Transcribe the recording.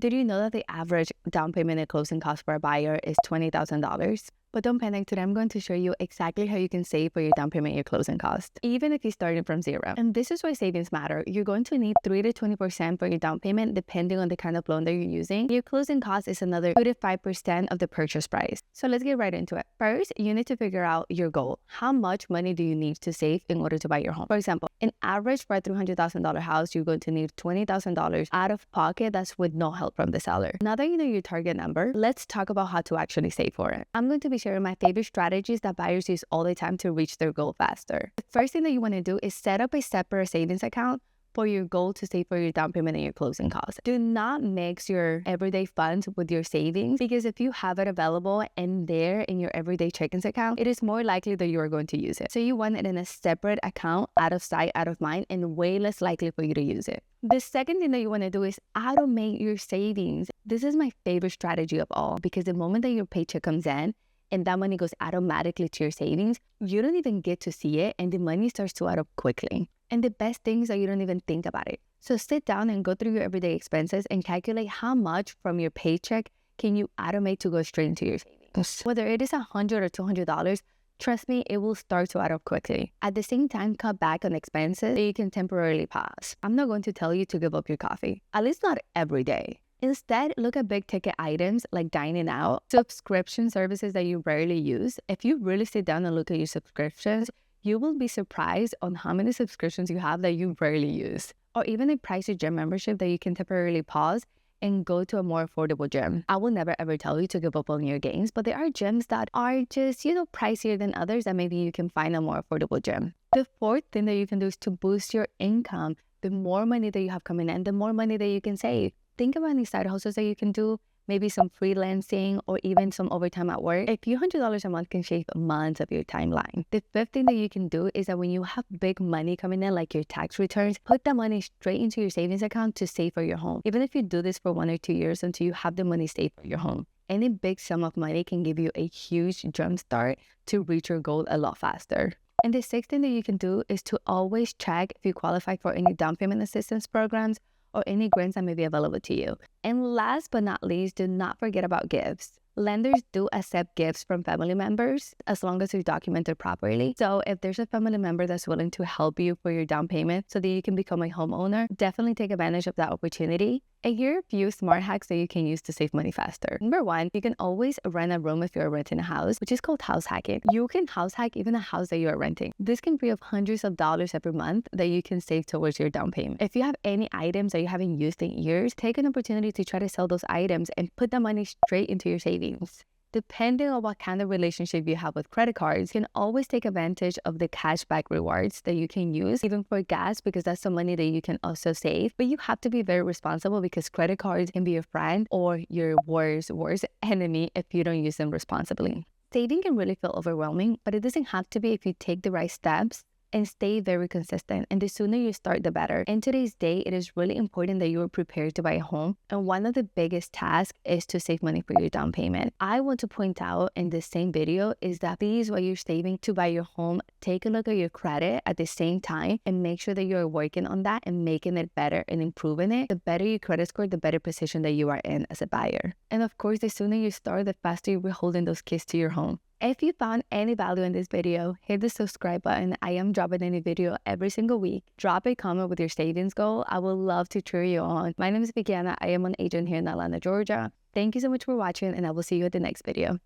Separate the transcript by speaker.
Speaker 1: Did you know that the average down payment and closing cost for a buyer is $20,000? But don't panic, today I'm going to show you exactly how you can save for your down payment and your closing cost, even if you're starting from zero. And this is why savings matter. You're going to need 3 to 20% for your down payment, depending on the kind of loan that you're using. Your closing cost is another 2 to 5% of the purchase price. So let's get right into it. First, you need to figure out your goal. How much money do you need to save in order to buy your home? For example, an average for a $300,000 house, you're going to need $20,000 out of pocket. That's with no help from the seller. Now that you know your target number, let's talk about how to actually save for it. I'm going to be sharing my favorite strategies that buyers use all the time to reach their goal faster. The first thing that you want to do is set up a separate savings account for your goal to save for your down payment and your closing costs. Do not mix your everyday funds with your savings, because if you have it available and there in your everyday checkings account, it is more likely that you are going to use it. So you want it in a separate account, out of sight, out of mind, and way less likely for you to use it. The second thing that you want to do is automate your savings. This is my favorite strategy of all, because the moment that your paycheck comes in, and that money goes automatically to your savings, you don't even get to see it, and the money starts to add up quickly. And the best thing is that you don't even think about it. So sit down and go through your everyday expenses and calculate how much from your paycheck can you automate to go straight into your savings. Whether it is $100 or $200, trust me, it will start to add up quickly. At the same time, cut back on expenses that you can temporarily pause. I'm not going to tell you to give up your coffee, at least not every day. Instead, look at big ticket items like dining out, subscription services that you rarely use. If you really sit down and look at your subscriptions, you will be surprised on how many subscriptions you have that you rarely use. Or even a pricey gym membership that you can temporarily pause and go to a more affordable gym. I will never ever tell you to give up on your gains, but there are gyms that are just, pricier than others that maybe you can find a more affordable gym. The fourth thing that you can do is to boost your income. The more money that you have coming in, the more money that you can save. Think about any side hustles that you can do, maybe some freelancing or even some overtime at work. A few $100s a month can shave months of your timeline. The fifth thing that you can do is that when you have big money coming in, like your tax returns, put that money straight into your savings account to save for your home. Even if you do this for 1 or 2 years until you have the money saved for your home. Any big sum of money can give you a huge jump start to reach your goal a lot faster. And the sixth thing that you can do is to always check if you qualify for any down payment assistance programs or any grants that may be available to you. And last but not least, do not forget about gifts. Lenders do accept gifts from family members as long as they're documented properly. So if there's a family member that's willing to help you for your down payment so that you can become a homeowner, definitely take advantage of that opportunity. And here are a few smart hacks that you can use to save money faster. Number one, you can always rent a room if you're renting a house, which is called house hacking. You can house hack even a house that you are renting. This can free up hundreds of dollars every month that you can save towards your down payment. If you have any items that you haven't used in years, take an opportunity to try to sell those items and put that money straight into your savings. Depending on what kind of relationship you have with credit cards, you can always take advantage of the cashback rewards that you can use, even for gas, because that's some money that you can also save. But you have to be very responsible, because credit cards can be your friend or your worst enemy if you don't use them responsibly. Saving can really feel overwhelming, but it doesn't have to be if you take the right steps and stay very consistent. And the sooner you start, the better. In today's day, it is really important that you are prepared to buy a home. And one of the biggest tasks is to save money for your down payment. I want to point out in the same video is that please, while you're saving to buy your home, take a look at your credit at the same time and make sure that you're working on that and making it better and improving it. The better your credit score, the better position that you are in as a buyer. And of course, the sooner you start, the faster you'll be holding those keys to your home. If you found any value in this video, hit the subscribe button. I am dropping a new video every single week. Drop a comment with your savings goal. I would love to cheer you on. My name is Vikiana. I am an agent here in Atlanta, Georgia. Thank you so much for watching, and I will see you at the next video.